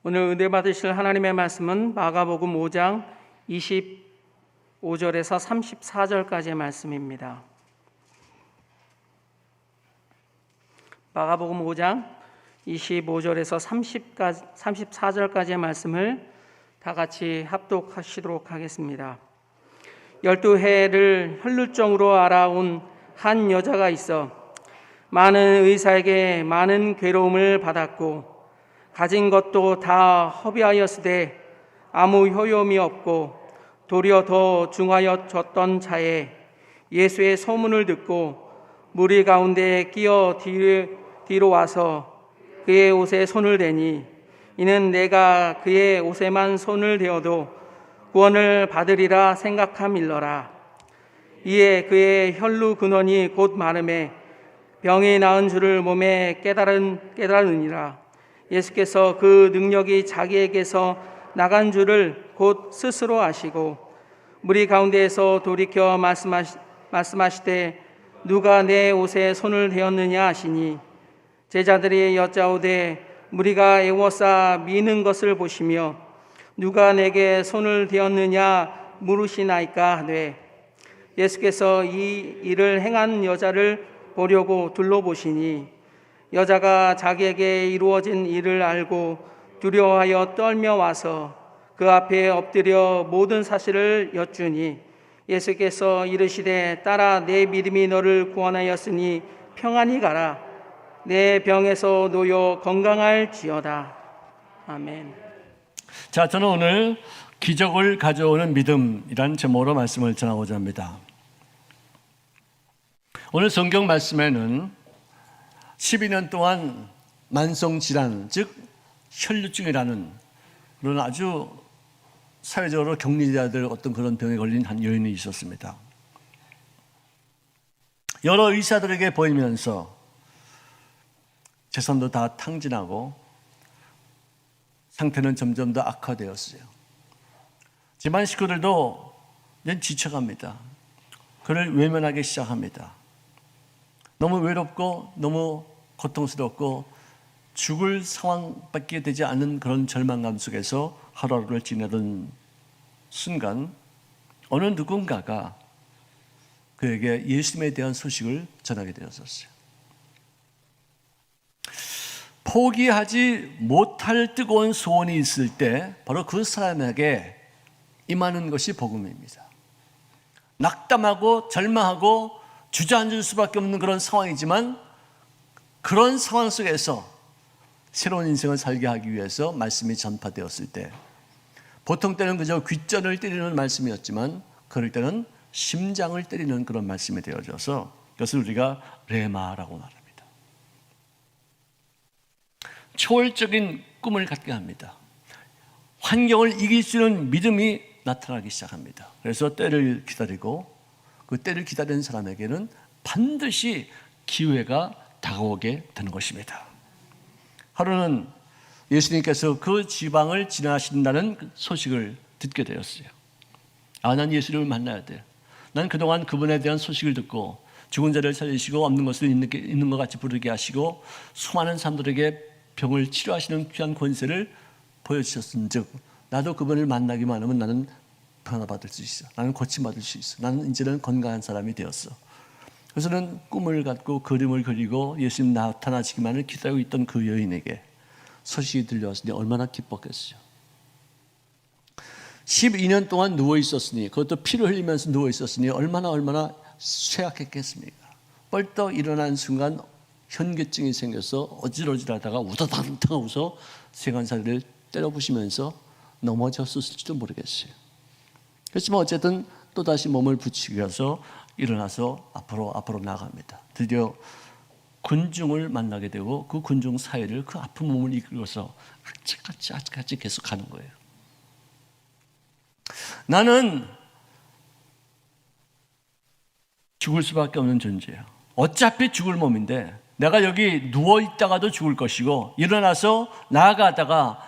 오늘 은혜 받으실 하나님의 말씀은 마가복음 5장 25절에서 34절까지의 말씀입니다. 마가복음 5장 25절에서 34절까지의 말씀을 다 같이 합독하시도록 하겠습니다. 12해를 혈루증으로 알아온 한 여자가 있어 많은 의사에게 많은 괴로움을 받았고 가진 것도 다 허비하였으되 아무 효용이 없고 도리어 더 중하여졌던 자에 예수의 소문을 듣고 무리 가운데 끼어 뒤로 와서 그의 옷에 손을 대니 이는 내가 그의 옷에만 손을 대어도 구원을 받으리라 생각함일러라. 이에 그의 혈루 근원이 곧 마름에 병이 나은 줄을 몸에 깨달으니라. 예수께서 그 능력이 자기에게서 나간 줄을 곧 스스로 아시고 무리 가운데에서 돌이켜 말씀하시되 누가 내 옷에 손을 대었느냐 하시니 제자들이 여짜오되 무리가 애워싸 미는 것을 보시며 누가 내게 손을 대었느냐 물으시나이까 하되 예수께서 이 일을 행한 여자를 보려고 둘러보시니 여자가 자기에게 이루어진 일을 알고 두려워하여 떨며 와서 그 앞에 엎드려 모든 사실을 여쭈니 예수께서 이르시되 딸아 내 믿음이 너를 구원하였으니 평안히 가라. 내 병에서 놓여 건강할지어다. 아멘. 자, 저는 오늘 기적을 가져오는 믿음이라는 제목으로 말씀을 전하고자 합니다. 오늘 성경 말씀에는 12년 동안 만성질환, 즉 혈루증이라는 그런 아주 사회적으로 격리돼야 될 어떤 그런 병에 걸린 한 여인이 있었습니다. 여러 의사들에게 보이면서 재산도 다 탕진하고 상태는 점점 더 악화되었어요. 집안 식구들도 이제 지쳐갑니다. 그를 외면하기 시작합니다. 너무 외롭고 너무 고통스럽고 죽을 상황밖에 되지 않은 그런 절망감 속에서 하루하루를 지내던 순간 어느 누군가가 그에게 예수님에 대한 소식을 전하게 되었었어요. 포기하지 못할 뜨거운 소원이 있을 때 바로 그 사람에게 임하는 것이 복음입니다. 낙담하고 절망하고 주저앉을 수밖에 없는 그런 상황이지만 그런 상황 속에서 새로운 인생을 살게 하기 위해서 말씀이 전파되었을 때 보통 때는 그저 귓전을 때리는 말씀이었지만 그럴 때는 심장을 때리는 그런 말씀이 되어져서 그것을 우리가 레마라고 말합니다. 초월적인 꿈을 갖게 합니다. 환경을 이길 수 있는 믿음이 나타나기 시작합니다. 그래서 때를 기다리고 그 때를 기다리는 사람에게는 반드시 기회가 다가오게 되는 것입니다. 하루는 예수님께서 그 지방을 지나신다는 소식을 듣게 되었어요. 난 예수님을 만나야 돼. 난 그동안 그분에 대한 소식을 듣고 죽은 자를 살리시고 없는 것을 있는 것 같이 부르게 하시고 수많은 사람들에게 병을 치료하시는 귀한 권세를 보여주셨은즉 나도 그분을 만나기만 하면 나는 변화받을 수 있어. 나는 고침받을 수 있어. 나는 이제는 건강한 사람이 되었어. 그래서는 꿈을 갖고 그림을 그리고 예수님 나타나시기만을 기다리고 있던 그 여인에게 소식이 들려왔으니 얼마나 기뻤겠어요. 12년 동안 누워있었으니 그것도 피를 흘리면서 누워있었으니 얼마나 쇠약했겠습니까. 뻘떡 일어난 순간 현기증이 생겨서 어질어질하다가 우다다닥 웃어 세간살이를 때려부시면서 넘어졌을지도 모르겠어요. 그렇지만 어쨌든 또다시 몸을 붙이면서 일어나서 앞으로 나갑니다. 드디어 군중을 만나게 되고 그 군중 사이를 그 아픈 몸을 이끌어서 같이 계속 가는 거예요. 나는 죽을 수밖에 없는 존재야. 어차피 죽을 몸인데 내가 여기 누워있다가도 죽을 것이고 일어나서 나아가다가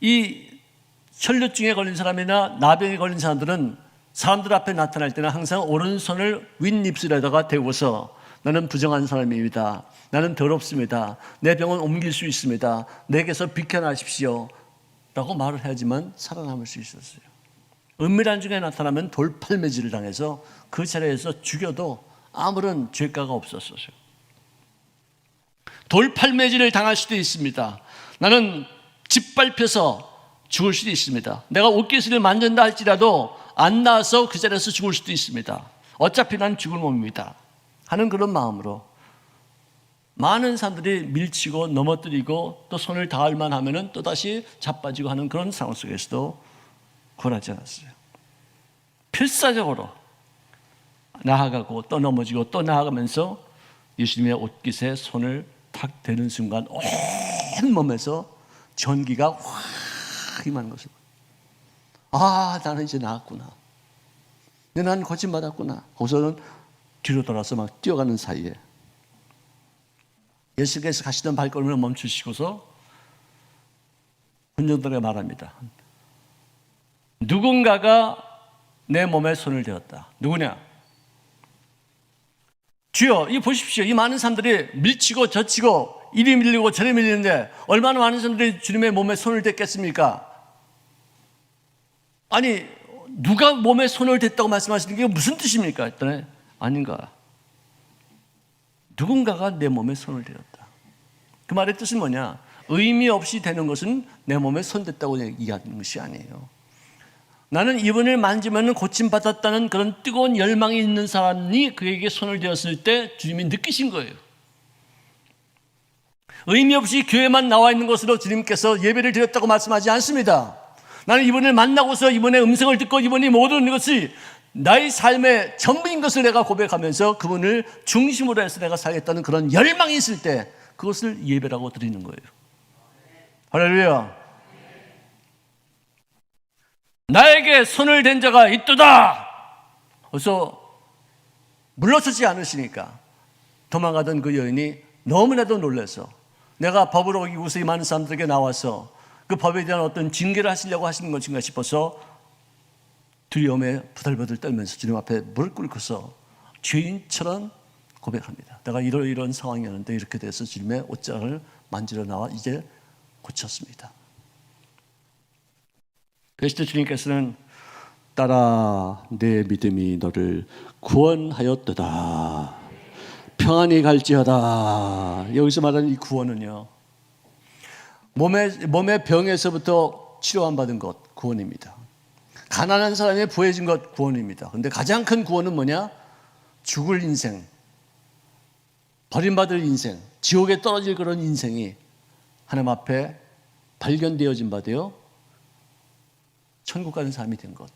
이 혈루증에 걸린 사람이나 나병에 걸린 사람들은 사람들 앞에 나타날 때는 항상 오른손을 윗입술에다가 대고서 나는 부정한 사람입니다. 나는 더럽습니다. 내 병은 옮길 수 있습니다. 내게서 비켜나십시오. 라고 말을 해야지만 살아남을 수 있었어요. 은밀한 중에 나타나면 돌팔매질을 당해서 그 자리에서 죽여도 아무런 죄가가 없었어요. 돌팔매질을 당할 수도 있습니다. 나는 짓밟혀서 죽을 수도 있습니다. 내가 옷깃을 만진다 할지라도 안 나와서 그 자리에서 죽을 수도 있습니다. 어차피 난 죽을 몸입니다 하는 그런 마음으로 많은 사람들이 밀치고 넘어뜨리고 또 손을 닿을 만하면 또다시 자빠지고 하는 그런 상황 속에서도 굴하지 않았어요. 필사적으로 나아가고 또 넘어지고 또 나아가면서 예수님의 옷깃에 손을 탁 대는 순간 온 몸에서 전기가 확 임하는 것을, 아, 나는 이제 나았구나, 나는 고침받았구나. 거기서는 뒤로 돌아서 막 뛰어가는 사이에 예수께서 가시던 발걸음을 멈추시고서 군중들에게 말합니다. 누군가가 내 몸에 손을 대었다. 누구냐? 주여, 이 보십시오. 이 많은 사람들이 밀치고 젖히고 이리 밀리고 저리 밀리는데 얼마나 많은 사람들이 주님의 몸에 손을 댔겠습니까? 아니, 누가 몸에 손을 댔다고 말씀하시는 게 무슨 뜻입니까? 했더니 아닌가, 누군가가 내 몸에 손을 대었다. 그 말의 뜻은 뭐냐? 의미 없이 되는 것은 내 몸에 손 댔다고 얘기하는 것이 아니에요. 나는 이분을 만지면 고침받았다는 그런 뜨거운 열망이 있는 사람이 그에게 손을 대었을 때 주님이 느끼신 거예요. 의미 없이 교회만 나와 있는 것으로 주님께서 예배를 드렸다고 말씀하지 않습니다. 나는 이분을 만나고서 이분의 음성을 듣고 이분이 모든 것이 나의 삶의 전부인 것을 내가 고백하면서 그분을 중심으로 해서 내가 살겠다는 그런 열망이 있을 때 그것을 예배라고 드리는 거예요. 할렐루야. 나에게 손을 댄 자가 있도다. 그래서 물러서지 않으시니까 도망가던 그 여인이 너무나도 놀라서 내가 법을 어기고서 이 많은 사람들에게 나와서 그 법에 대한 어떤 징계를 하시려고 하시는 것인가 싶어서 두려움에 부들부들 떨면서 주님 앞에 무릎 꿇고서 죄인처럼 고백합니다. 내가 이런 상황이었는데 이렇게 돼서 주님의 옷장을 만지러 나와 이제 고쳤습니다. 그래서 주님께서는 딸아, 내 믿음이 너를 구원하였도다. 평안히 갈지어다. 여기서 말하는 이 구원은요, 몸의 병에서부터 치료한 받은 것 구원입니다. 가난한 사람이 부해진 것 구원입니다. 그런데 가장 큰 구원은 뭐냐? 죽을 인생, 버림받을 인생, 지옥에 떨어질 그런 인생이 하나님 앞에 발견되어진 바 되어 천국 가는 사람이 된 것,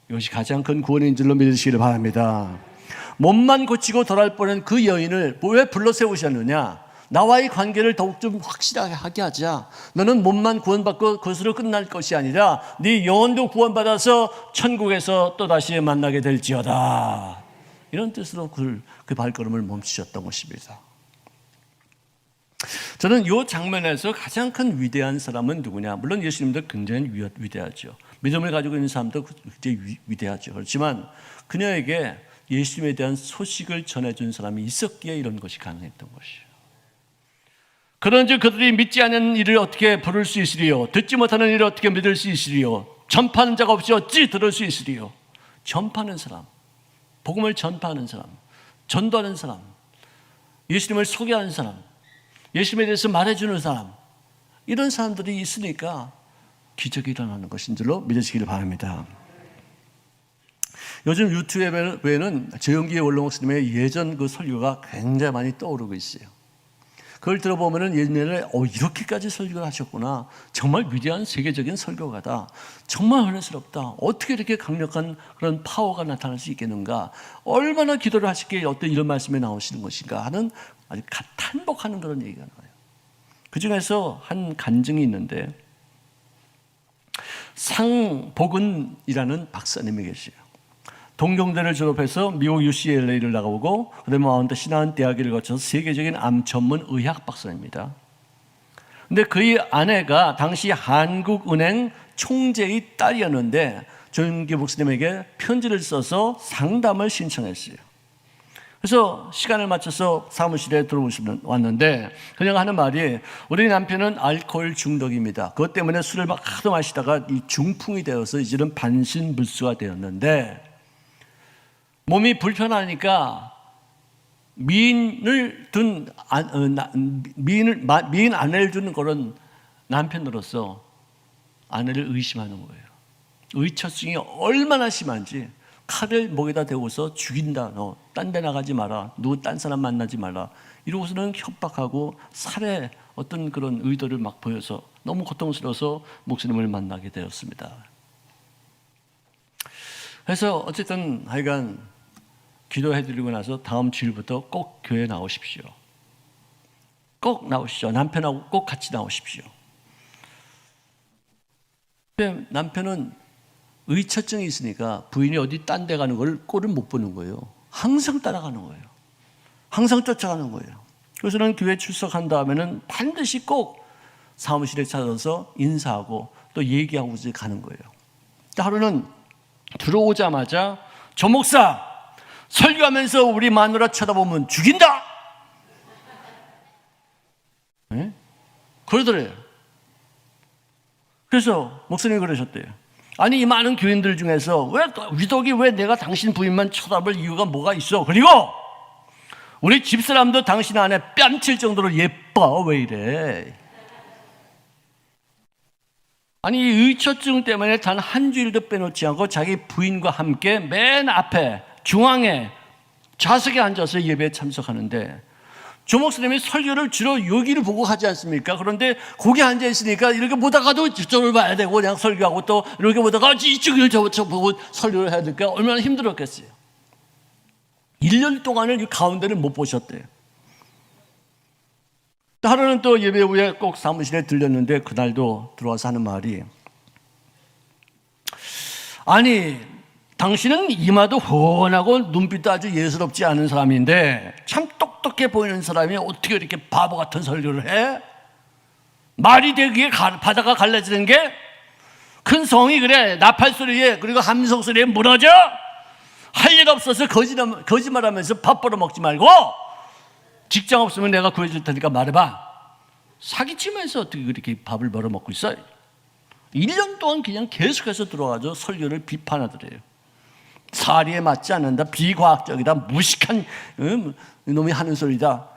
이것이 가장 큰 구원인 줄로 믿으시기를 바랍니다. 몸만 고치고 돌아올 뻔한 그 여인을 왜 불러 세우셨느냐? 나와의 관계를 더욱 좀 확실하게 하게 하자. 너는 몸만 구원받고 그것으로 끝날 것이 아니라 네 영혼도 구원받아서 천국에서 또다시 만나게 될지어다. 이런 뜻으로 그 발걸음을 멈추셨던 것입니다. 저는 이 장면에서 가장 큰 위대한 사람은 누구냐? 물론 예수님도 굉장히 위대하죠. 믿음을 가지고 있는 사람도 굉장히 위대하죠. 그렇지만 그녀에게 예수님에 대한 소식을 전해준 사람이 있었기에 이런 것이 가능했던 것이에요. 그런즉 그들이 믿지 않는 이를 어떻게 부를 수 있으리요? 듣지 못하는 이를 어떻게 믿을 수 있으리요? 전파하는 자가 없이 어찌 들을 수 있으리요? 전파하는 사람, 복음을 전파하는 사람, 전도하는 사람, 예수님을 소개하는 사람, 예수님에 대해서 말해주는 사람, 이런 사람들이 있으니까 기적이 일어나는 것인 줄로 믿으시기를 바랍니다. 요즘 유튜브에는 조영기의 원로 목사님의 예전 그 설교가 굉장히 많이 떠오르고 있어요. 그걸 들어보면 예전에 이렇게까지 설교를 하셨구나. 정말 위대한 세계적인 설교가다. 정말 은혜스럽다. 어떻게 이렇게 강력한 그런 파워가 나타날 수 있겠는가. 얼마나 기도를 하시기에 어떤 이런 말씀이 나오시는 것인가 하는 아주 탄복하는 그런 얘기가 나와요. 그 중에서 한 간증이 있는데 상복은이라는 박사님이 계세요. 동경대를 졸업해서 미국 UCLA를 나가보고 그다음에 마운트 시나은 대학을 거쳐서 세계적인 암 전문 의학 박사입니다. 근데 그의 아내가 당시 한국은행 총재의 딸이었는데 조영기 목사님에게 편지를 써서 상담을 신청했어요. 그래서 시간을 맞춰서 사무실에 왔는데 그녀가 하는 말이 우리 남편은 알코올 중독입니다. 그것 때문에 술을 막 하도 마시다가 이 중풍이 되어서 이제는 반신불수가 되었는데 몸이 불편하니까 미인 아내를 둔 그런 남편으로서 아내를 의심하는 거예요. 의처증이 얼마나 심한지 칼을 목에다 대고서 죽인다. 너 딴 데 나가지 마라. 누구 딴 사람 만나지 마라. 이러고서는 협박하고 살해 어떤 그런 의도를 막 보여서 너무 고통스러워서 목사님을 만나게 되었습니다. 그래서 어쨌든 하여간 기도해드리고 나서 다음 주일부터 꼭 교회 나오십시오. 꼭 나오시죠. 남편하고 꼭 같이 나오십시오. 근데 남편은 의처증이 있으니까 부인이 어디 딴 데 가는 걸 꼴을 못 보는 거예요. 항상 따라가는 거예요. 항상 쫓아가는 거예요. 그래서는 교회 출석한 다음에는 반드시 꼭 사무실에 찾아서 인사하고 또 얘기하고 가는 거예요. 하루는 들어오자마자 조 목사 설교하면서 우리 마누라 쳐다보면 죽인다. 네? 그러더래요. 그래서 목사님이 그러셨대요. 아니 이 많은 교인들 중에서 왜 위독이 왜 내가 당신 부인만 쳐다볼 이유가 뭐가 있어? 그리고 우리 집사람도 당신 안에 뺨칠 정도로 예뻐. 왜 이래? 아니 의처증 때문에 단 한 주일도 빼놓지 않고 자기 부인과 함께 맨 앞에 중앙에 좌석에 앉아서 예배에 참석하는데 조 목사님이 설교를 주로 여기를 보고 하지 않습니까? 그런데 거기 앉아 있으니까 이렇게 보다가도 저쪽을 봐야 되고 그냥 설교하고 또 이렇게 보다가 이쪽을 저 보고 설교를 해야 될까? 얼마나 힘들었겠어요. 1년 동안을 이 가운데를 못 보셨대요. 하루는 또 예배 후에 꼭 사무실에 들렸는데 그날도 들어와서 하는 말이 아니 당신은 이마도 훤하고 눈빛도 아주 예스럽지 않은 사람인데 참 똑똑해 보이는 사람이 어떻게 이렇게 바보 같은 설교를 해? 말이 되기에 바다가 갈라지는 게 큰 성이 그래 나팔 소리에 그리고 함성 소리에 무너져? 할 일 없어서 거짓말하면서 밥 벌어먹지 말고 직장 없으면 내가 구해줄 테니까 말해봐. 사기치면서 어떻게 그렇게 밥을 벌어먹고 있어? 1년 동안 그냥 계속해서 들어와서 설교를 비판하더래요. 사리에 맞지 않는다. 비과학적이다. 무식한 놈이 하는 소리다.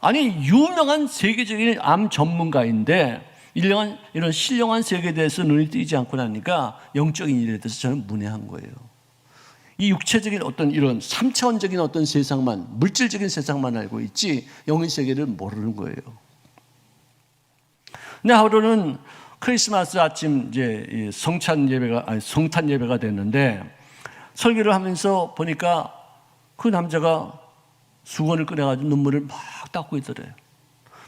아니 유명한 세계적인 암 전문가인데 이런 신령한 세계에 대해서 눈이 띄지 않고 나니까 영적인 일에 대해서 저는 문외한 거예요. 이 육체적인 어떤 이런 3차원적인 어떤 세상만 물질적인 세상만 알고 있지 영의 세계를 모르는 거예요. 근데 하루는 크리스마스 아침 이제 성탄 예배가 됐는데 설교를 하면서 보니까 그 남자가 수건을 꺼내가지고 눈물을 막 닦고 있더래요.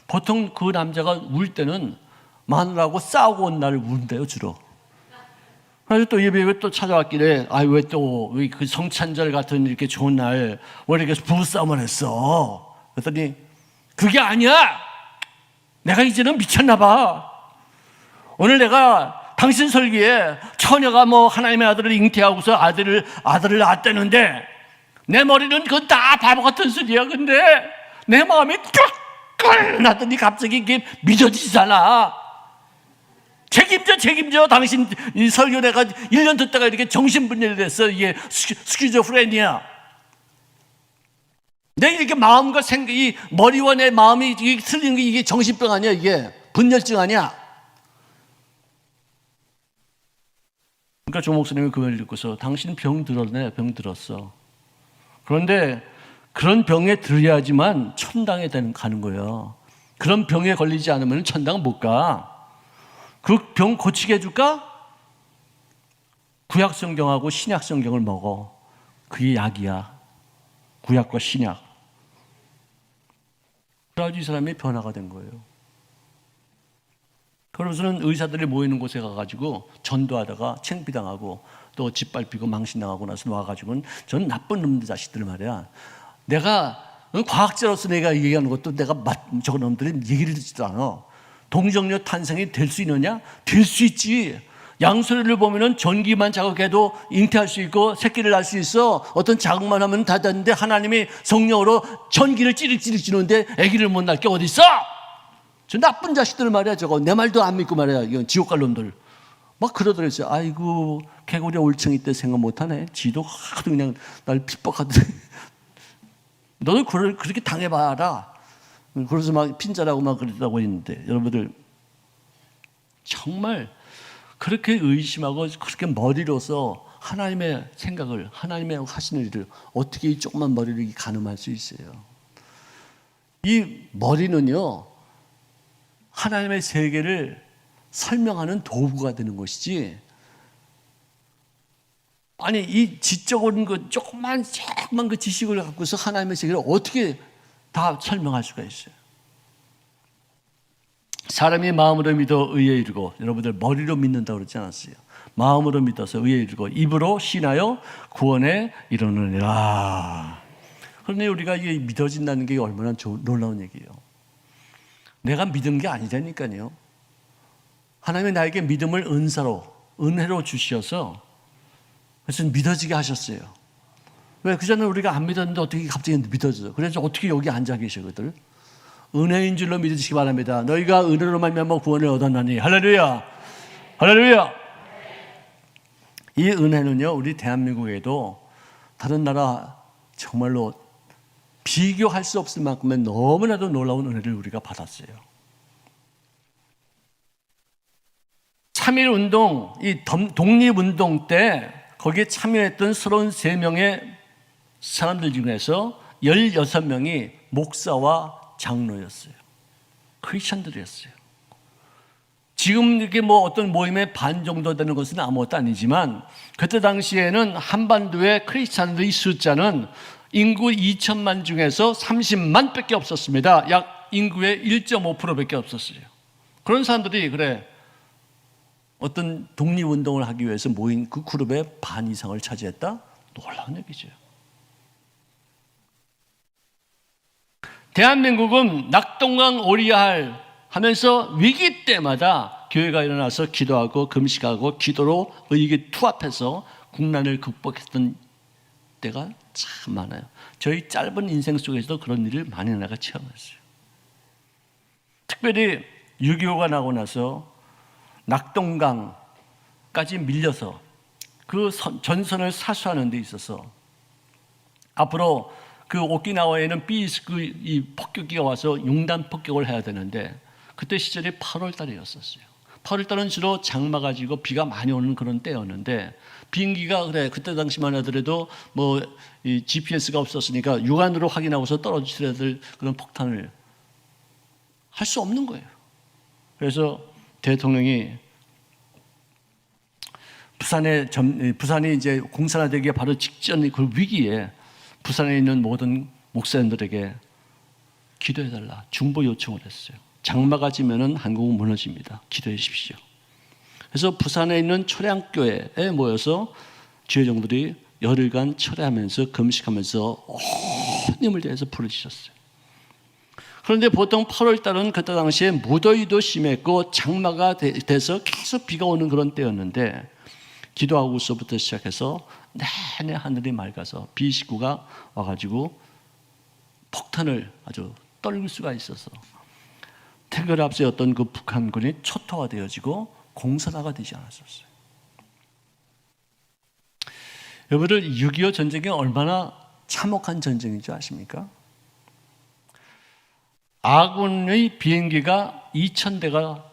보통 그 남자가 울 때는 마누라하고 싸우고 온 날을 운대요 주로. 그래서 또 예배에 또 찾아왔길래 왜 또 그 성찬절 같은 이렇게 좋은 날 왜 이렇게 부부싸움을 했어? 그랬더니 그게 아니야. 내가 이제는 미쳤나 봐. 오늘 내가 당신 설교에 처녀가 뭐 하나님의 아들을 잉태하고서 아들을 낳았다는데 내 머리는 그건 다 바보 같은 소리야. 근데 내 마음이 뚝 났더니 갑자기 이게 믿어지잖아. 책임져. 당신 이 설교 내가 1년 듣다가 이렇게 정신분열이 됐어. 이게 스키조프레니아. 내 이렇게 마음과 생각이 머리와 내 마음이 틀린 게 이게 정신병 아니야. 이게 분열증 아니야. 그러니까 조 목사님이 그 말을 듣고서 당신 병 들었어. 그런데 그런 병에 들어야지만 천당에 가는 거예요. 그런 병에 걸리지 않으면 천당 못 가. 그 병 고치게 해줄까? 구약 성경하고 신약 성경을 먹어. 그게 약이야. 구약과 신약. 그래가지고 이 사람이 변화가 된 거예요. 그러고서는 의사들이 모이는 곳에 가가지고 전도하다가 창피당하고 또 짓밟히고 망신당하고 나서 와가지고는 저는 나쁜 놈들 자식들 말이야. 내가 과학자로서 내가 얘기하는 것도 내가 저거 놈들이 얘기를 듣지도 않아. 동정녀 탄생이 될 수 있느냐? 될 수 있지. 양소리를 보면은 전기만 자극해도 잉태할 수 있고 새끼를 낳을 수 있어. 어떤 자극만 하면 다 되는데 하나님이 성령으로 전기를 찌릿찌릿 주는데 아기를 못 낳게 어디 있어? 저 나쁜 자식들 말이야. 저거 내 말도 안 믿고 말이야. 이건 지옥 갈 놈들. 막 그러더랬어요. 아이고 개구리 올챙이 때 생각 못하네. 지도 하도 그냥 날 핍박하더래. 너도 그렇게 당해봐라. 그래서 막 핀자라고 막 그랬다고 했는데, 여러분들 정말 그렇게 의심하고 그렇게 머리로서 하나님의 생각을, 하나님의 하시는 일을 어떻게 이 조그만 머리를 가늠할 수 있어요? 이 머리는요, 하나님의 세계를 설명하는 도구가 되는 것이지, 아니 이 지적인 그 조그만 그 지식을 갖고서 하나님의 세계를 어떻게 다 설명할 수가 있어요? 사람이 마음으로 믿어 의에 이르고, 여러분들 머리로 믿는다고 그러지 않았어요. 마음으로 믿어서 의에 이르고 입으로 신하여 구원에 이르느니라. 그런데 우리가 이게 믿어진다는 게 얼마나 놀라운 얘기예요. 내가 믿은 게 아니라니까요. 하나님이 나에게 믿음을 은혜로 주셔서 그래서 믿어지게 하셨어요. 왜? 그전에 우리가 안 믿었는데 어떻게 갑자기 믿어져요? 그래서 어떻게 여기 앉아 계시거든? 은혜인 줄로 믿으시기 바랍니다. 너희가 은혜로 말미암아 구원을 얻었나니. 할렐루야, 할렐루야. 이 은혜는요, 우리 대한민국에도 다른 나라 정말로 비교할 수 없을 만큼의 너무나도 놀라운 은혜를 우리가 받았어요. 3.1운동, 이 독립운동 때 거기에 참여했던 33명의 사람들 중에서 16명이 목사와 장로였어요. 크리스천들이었어요. 지금 이렇게 뭐 어떤 모임의 반 정도 되는 것은 아무것도 아니지만, 그때 당시에는 한반도의 크리스천들의 숫자는 인구 2천만 중에서 30만 밖에 없었습니다. 약 인구의 1.5%밖에 없었어요. 그런 사람들이 그래 어떤 독립운동을 하기 위해서 모인 그 그룹의 반 이상을 차지했다? 놀라운 얘기죠. 대한민국은 낙동강 오리알 하면서 위기 때마다 교회가 일어나서 기도하고 금식하고 기도로 의익에 투합해서 국난을 극복했던 때가 참 많아요. 저희 짧은 인생 속에서도 그런 일을 많이 내가 체험했어요. 특별히 6.25가 나고 나서 낙동강까지 밀려서 그 전선을 사수하는 데 있어서 앞으로 그 오키나와에는 이 폭격기가 와서 융단 폭격을 해야 되는데, 그때 시절이 8월 달이었었어요. 8월 달은 주로 장마가 지고 비가 많이 오는 그런 때였는데, 비행기가 그때 당시만 하더라도 뭐 이 GPS가 없었으니까 육안으로 확인하고서 떨어뜨려야 될 그런 폭탄을 할 수 없는 거예요. 그래서 대통령이 부산이 이제 공사가 되기 바로 직전 그 위기에 부산에 있는 모든 목사님들에게 기도해달라 중보 요청을 했어요. 장마가 지면은 한국은 무너집니다. 기도해 주십시오. 그래서 부산에 있는 초량교회에 모여서 주회종들이 열흘간 철회하면서 금식하면서 온 힘을 다해서 부르짖었어요. 그런데 보통 8월 달은 그때 당시에 무더위도 심했고 장마가 돼서 계속 비가 오는 그런 때였는데, 기도하고서부터 시작해서 내내 하늘이 맑아서 비식구가 와가지고 폭탄을 아주 떨굴 수가 있어서 태극을 앞세웠던 그 북한군이 초토화되어지고 공산화가 되지 않았었어요. 여러분들 6.25 전쟁이 얼마나 참혹한 전쟁인 줄 아십니까? 아군의 비행기가 2,000대가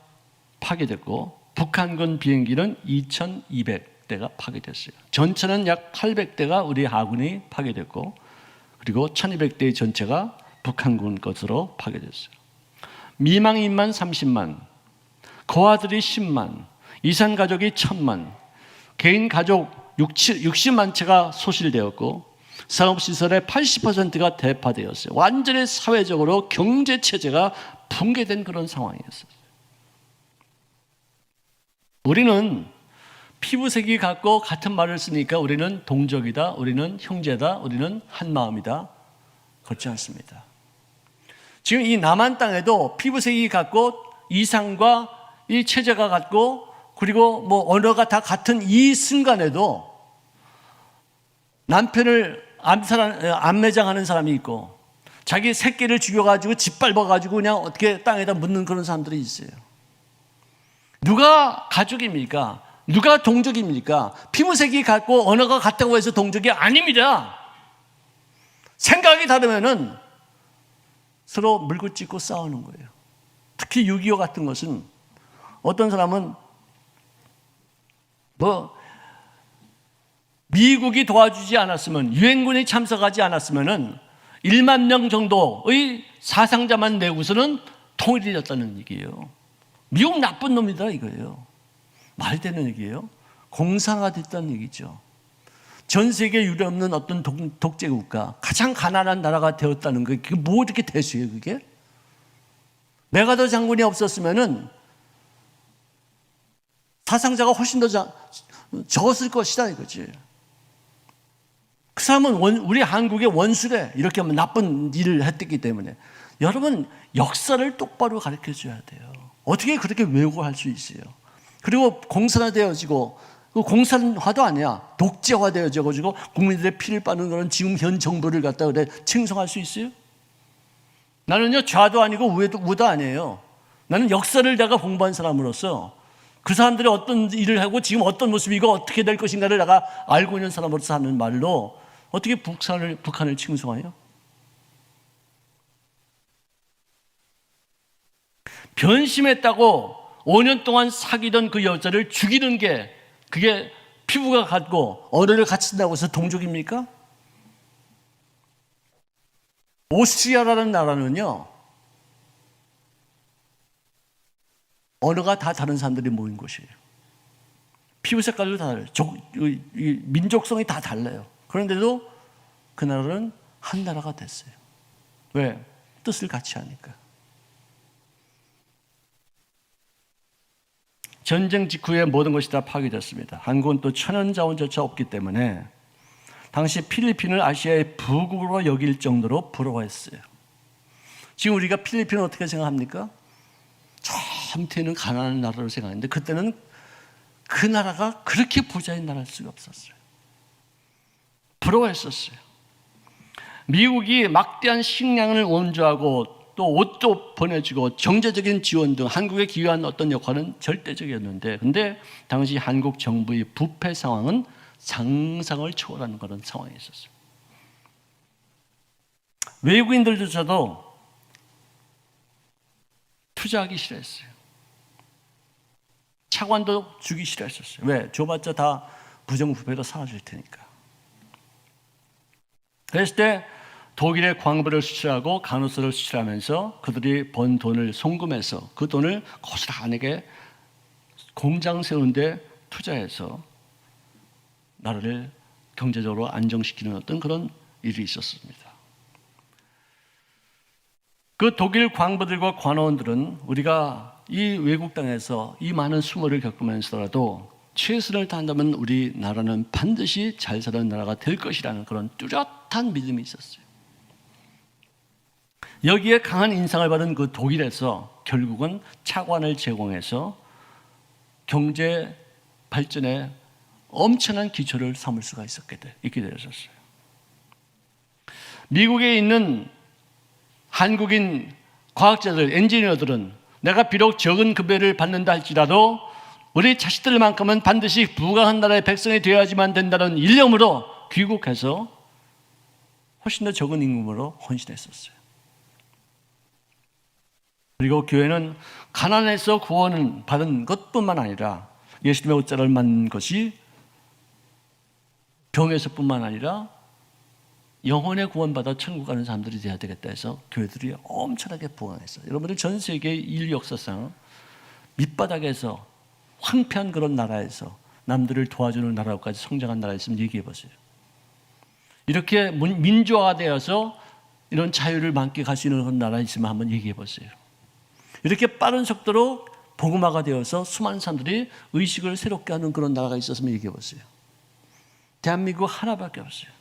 파괴됐고 북한군 비행기는 2,200대가 파괴됐어요. 전차는 약 800대가 우리 아군이 파괴됐고, 그리고 1,200대의 전체가 북한군 것으로 파괴됐어요. 미망인만 30만, 고아들이 10만, 이산 가족이 1,000만, 개인 가족 60만 채가 소실되었고, 사업시설의 80%가 대파되었어요. 완전히 사회적으로 경제체제가 붕괴된 그런 상황이었어요. 우리는 피부색이 같고 같은 말을 쓰니까 우리는 동족이다, 우리는 형제다, 우리는 한마음이다. 그렇지 않습니다. 지금 이 남한 땅에도 피부색이 같고 이상과 이 체제가 같고 그리고 뭐 언어가 다 같은 이 순간에도 남편을 암매장하는 사람이 있고 자기 새끼를 죽여가지고 짓밟아가지고 그냥 어떻게 땅에다 묻는 그런 사람들이 있어요. 누가 가족입니까? 누가 동족입니까? 피부색이 같고 언어가 같다고 해서 동족이 아닙니다. 생각이 다르면은 서로 물고 찢고 싸우는 거예요. 특히 6.25 같은 것은 어떤 사람은 미국이 도와주지 않았으면, 유엔군이 참석하지 않았으면은 1만 명 정도의 사상자만 내고서는 통일이 됐다는 얘기예요. 미국 나쁜 놈이다 이거예요. 말이 되는 얘기예요. 공산화됐다는 얘기죠. 전 세계 유례 없는 어떤 독재 국가, 가장 가난한 나라가 되었다는 거, 그게 뭐 이렇게 대수예요, 그게? 메가더 장군이 없었으면은 사상자가 훨씬 더 적었을 것이다 이거지. 그 사람은 우리 한국의 원수래. 이렇게 하면 나쁜 일을 했기 때문에. 여러분, 역사를 똑바로 가르쳐 줘야 돼요. 어떻게 그렇게 왜곡할 수 있어요? 그리고 공산화되어지고, 공산화도 아니야. 독재화되어져가지고 국민들의 피를 빠는 그런 지금 현 정부를 갖다 그래 칭송할 수 있어요? 나는요, 좌도 아니고 우도 아니에요. 나는 역사를 내가 공부한 사람으로서 그 사람들이 어떤 일을 하고 지금 어떤 모습이고 어떻게 될 것인가를 내가 알고 있는 사람으로서 하는 말로 어떻게 북한을 칭송해요? 변심했다고 5년 동안 사귀던 그 여자를 죽이는 게 그게 피부가 같고 언어를 같이 쓴다고 해서 동족입니까? 오스트리아라는 나라는요, 언어가 다 다른 사람들이 모인 곳이에요. 피부 색깔도 다 달라요. 민족성이 다 달라요. 그런데도 그 나라는 한 나라가 됐어요. 왜? 뜻을 같이 하니까. 전쟁 직후에 모든 것이 다 파괴됐습니다. 한국은 또 천연자원조차 없기 때문에 당시 필리핀을 아시아의 부국으로 여길 정도로 부러워했어요. 지금 우리가 필리핀을 어떻게 생각합니까? 저 밑에는 가난한 나라로 생각했는데 그때는 그 나라가 그렇게 부자인 나라일 수가 없었어요. 부러워했었어요. 미국이 막대한 식량을 원조하고 또 옷도 보내주고 경제적인 지원 등 한국에 기여한 어떤 역할은 절대적이었는데, 근데 당시 한국 정부의 부패 상황은 상상을 초월하는 그런 상황이 있었어요. 외국인들조차도 투자하기 싫어했어요. 차관도 주기 싫어했었어요. 왜? 줘봤자 다 부정부패로 사라질 테니까. 그랬을 때 독일에 광부를 수출하고 간호사를 수출하면서 그들이 번 돈을 송금해서 그 돈을 고스란하게 공장 세우는데 투자해서 나라를 경제적으로 안정시키는 어떤 그런 일이 있었습니다. 그 독일 광부들과 관원들은 우리가 이 외국 땅에서 이 많은 수모를 겪으면서라도 최선을 다한다면 우리나라는 반드시 잘 사는 나라가 될 것이라는 그런 뚜렷한 믿음이 있었어요. 여기에 강한 인상을 받은 그 독일에서 결국은 차관을 제공해서 경제 발전에 엄청난 기초를 삼을 수가 있게 되었어요. 미국에 있는 한국인 과학자들, 엔지니어들은 내가 비록 적은 급여를 받는다 할지라도 우리 자식들만큼은 반드시 부강한 나라의 백성이 되어야지만 된다는 일념으로 귀국해서 훨씬 더 적은 임금으로 헌신했었어요. 그리고 교회는 가난해서 구원을 받은 것뿐만 아니라 예수님의 옷자를 만든 것이 병에서뿐만 아니라 영혼의 구원받아 천국 가는 사람들이 되어야 되겠다 해서 교회들이 엄청나게 부강했어요. 여러분들 전 세계 인류 역사상 밑바닥에서 황폐한 그런 나라에서 남들을 도와주는 나라까지 성장한 나라에 있으면 얘기해 보세요. 이렇게 민주화가 되어서 이런 자유를 만끽할 수 있는 그런 나라에 있으면 한번 얘기해 보세요. 이렇게 빠른 속도로 복음화가 되어서 수많은 사람들이 의식을 새롭게 하는 그런 나라가 있었으면 얘기해 보세요. 대한민국 하나밖에 없어요.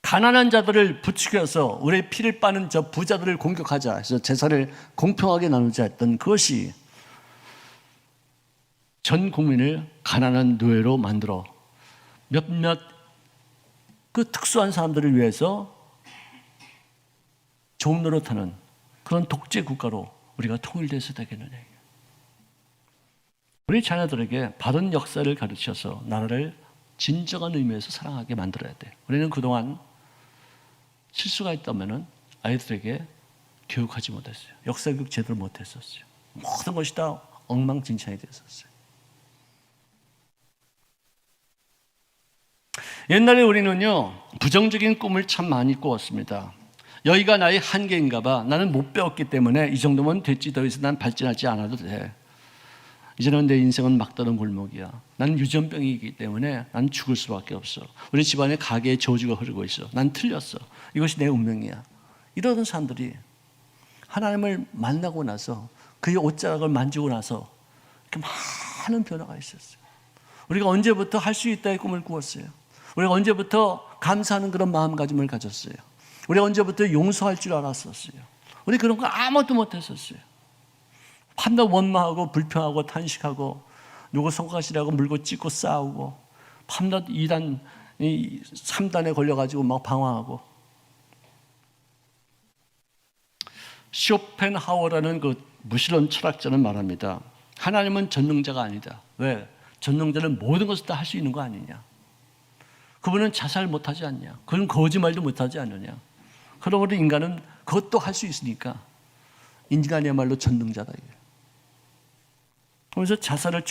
가난한 자들을 부추겨서 우리의 피를 빠는 저 부자들을 공격하자 해서 재산을 공평하게 나누자 했던 그것이 전 국민을 가난한 노예로 만들어 몇몇 그 특수한 사람들을 위해서 종 노릇하는 그런 독재 국가로 우리가 통일돼서 되겠느냐. 우리 자녀들에게 바른 역사를 가르쳐서 나라를 진정한 의미에서 사랑하게 만들어야 돼. 우리는 그동안 실수가 있다면 아이들에게 교육하지 못했어요. 역사 교육 제대로 못했었어요. 모든 것이 다 엉망진창이 됐었어요. 옛날에 우리는요, 부정적인 꿈을 참 많이 꾸었습니다. 여기가 나의 한계인가 봐. 나는 못 배웠기 때문에 이 정도면 됐지. 더 이상 난 발전하지 않아도 돼. 이제는 내 인생은 막다른 골목이야. 나는 유전병이기 때문에 난 죽을 수밖에 없어. 우리 집안에 가계의 저주가 흐르고 있어. 난 틀렸어. 이것이 내 운명이야. 이러던 사람들이 하나님을 만나고 나서 그의 옷자락을 만지고 나서 이렇게 많은 변화가 있었어요. 우리가 언제부터 할 수 있다의 꿈을 꾸었어요. 우리가 언제부터 감사하는 그런 마음가짐을 가졌어요. 우리가 언제부터 용서할 줄 알았었어요. 우리 그런 거 아무것도 못했었어요. 밤낮 원망하고 불평하고 탄식하고 누구 손가락이라고 물고 찢고 싸우고 밤낮 2단, 3단에 걸려가지고 막 방황하고. 쇼펜하우어라는 그 무신론 철학자는 말합니다. 하나님은 전능자가 아니다. 왜? 전능자는 모든 것을 다 할 수 있는 거 아니냐. 그분은 자살 못하지 않냐. 그는 거짓말도 못하지 않느냐. 그러므로 인간은 그것도 할 수 있으니까 인간이야말로 전능자다. 그래서 자살을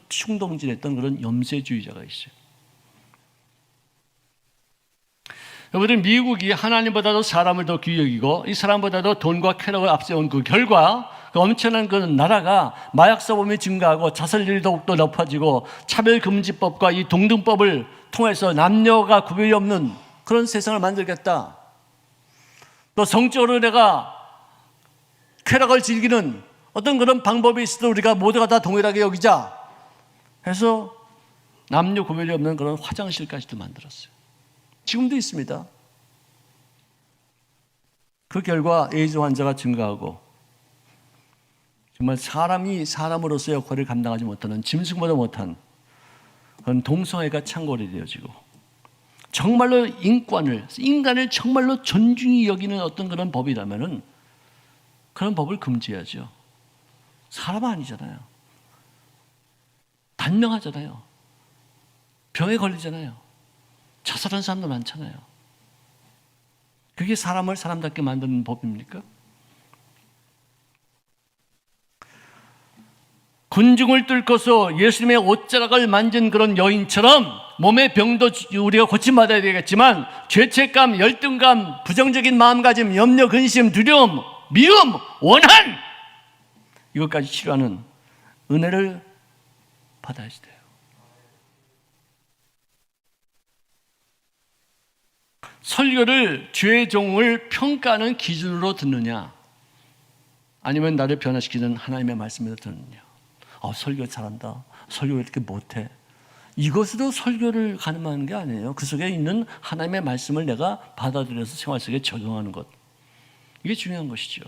충동질했던 그런 염세주의자가 있어요. 여러분, 미국이 하나님보다도 사람을 더 귀히 여기고 이 사람보다도 돈과 쾌락을 앞세운 그 결과 그 엄청난 그 나라가 마약 사범이 증가하고 자살률이 더욱더 높아지고 차별금지법과 이 동등법을 통해서 남녀가 구별이 없는 그런 세상을 만들겠다. 또 성적으로 내가 쾌락을 즐기는 어떤 그런 방법이 있어도 우리가 모두가 다 동일하게 여기자 해서 남녀 구별이 없는 그런 화장실까지도 만들었어요. 지금도 있습니다. 그 결과 에이즈 환자가 증가하고 정말 사람이 사람으로서의 역할을 감당하지 못하는 짐승보다 못한 그런 동성애가 창궐이 되어지고 정말로 인간을 정말로 존중히 여기는 어떤 그런 법이라면은 그런 법을 금지해야죠. 사람 아니잖아요. 단명하잖아요. 병에 걸리잖아요. 자살한 사람도 많잖아요. 그게 사람을 사람답게 만드는 법입니까? 군중을 뚫고서 예수님의 옷자락을 만진 그런 여인처럼 몸의 병도 우리가 고침받아야 되겠지만 죄책감, 열등감, 부정적인 마음가짐, 염려, 근심, 두려움, 미움, 원한 이것까지 치료하는 은혜를 받아야 돼요. 설교를 죄의 종을 평가하는 기준으로 듣느냐 아니면 나를 변화시키는 하나님의 말씀으로 듣느냐. 설교 잘한다. 설교 왜 이렇게 못해? 이것으로 설교를 가늠하는 게 아니에요. 그 속에 있는 하나님의 말씀을 내가 받아들여서 생활 속에 적용하는 것. 이게 중요한 것이죠.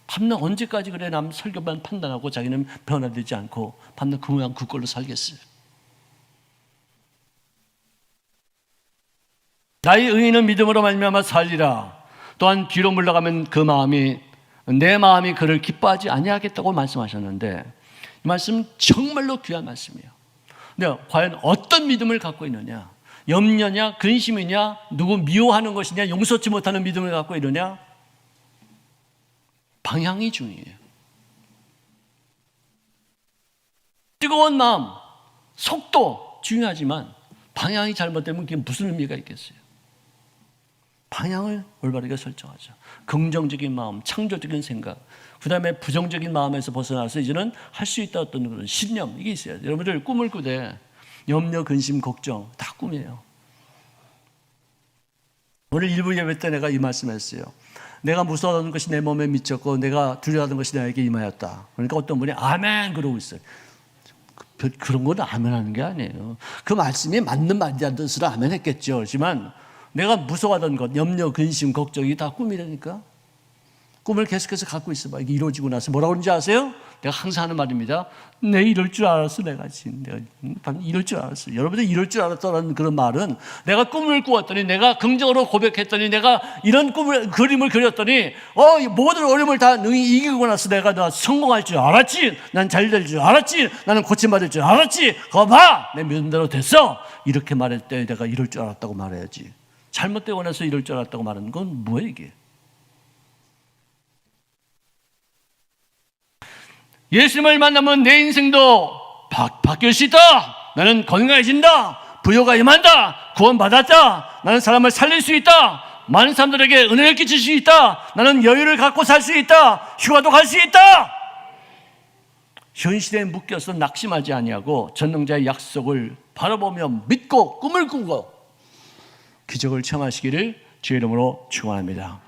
밤낮 언제까지 그래 남 설교만 판단하고 자기는 변화되지 않고 밤낮 그 모양 그 꼴로 살겠어요. 나의 의인은 믿음으로 말미암아 살리라. 또한 뒤로 물러가면 내 마음이 그를 기뻐하지 아니하겠다고 말씀하셨는데 이 말씀 정말로 귀한 말씀이에요. 근데 과연 어떤 믿음을 갖고 있느냐? 염려냐? 근심이냐? 누구 미워하는 것이냐? 용서치 못하는 믿음을 갖고 있느냐? 방향이 중요해요. 뜨거운 마음, 속도 중요하지만 방향이 잘못되면 그게 무슨 의미가 있겠어요? 방향을 올바르게 설정하죠. 긍정적인 마음, 창조적인 생각, 그 다음에 부정적인 마음에서 벗어나서 이제는 할 수 있다 어떤 그런 신념 이게 있어야 돼요. 여러분들 꿈을 꾸되 염려, 근심, 걱정 다 꿈이에요. 오늘 일부 예배 때 내가 이 말씀했어요. 내가 무서워하는 것이 내 몸에 미쳤고 내가 두려워하는 것이 나에게 임하였다. 그러니까 어떤 분이 아멘 그러고 있어요. 그런 건 아멘 하는 게 아니에요. 그 말씀이 맞는 말이라는 뜻으로 아멘 했겠죠. 하지만 내가 무서워하던 것, 염려, 근심, 걱정이 다 꿈이라니까. 꿈을 계속해서 갖고 있어봐. 이게 이루어지고 나서 뭐라고 그러는지 아세요? 내가 항상 하는 말입니다. 내 이럴 줄 알았어. 내가 이럴 줄 알았어. 여러분들 이럴 줄 알았다는 그런 말은 내가 꿈을 꾸었더니, 내가 긍정으로 고백했더니, 내가 이런 그림을 그렸더니 모든 어려움을 다 능히 이기고 나서 내가 다 성공할 줄 알았지. 난 잘 될 줄 알았지. 나는 고침받을 줄 알았지. 그거 봐, 내 믿음대로 됐어. 이렇게 말할 때 내가 이럴 줄 알았다고 말해야지. 잘못되고 나서 이럴 줄 알았다고 말하는 건 뭐야 이게? 예수님을 만나면 내 인생도 바뀔 수 있다. 나는 건강해진다. 부여가 임한다. 구원받았다. 나는 사람을 살릴 수 있다. 많은 사람들에게 은혜를 끼칠 수 있다. 나는 여유를 갖고 살 수 있다. 휴가도 갈 수 있다. 현실에 묶여서 낙심하지 아니하고 전능자의 약속을 바라보며 믿고 꿈을 꾸고 기적을 체험하시기를 주의 이름으로 축원합니다.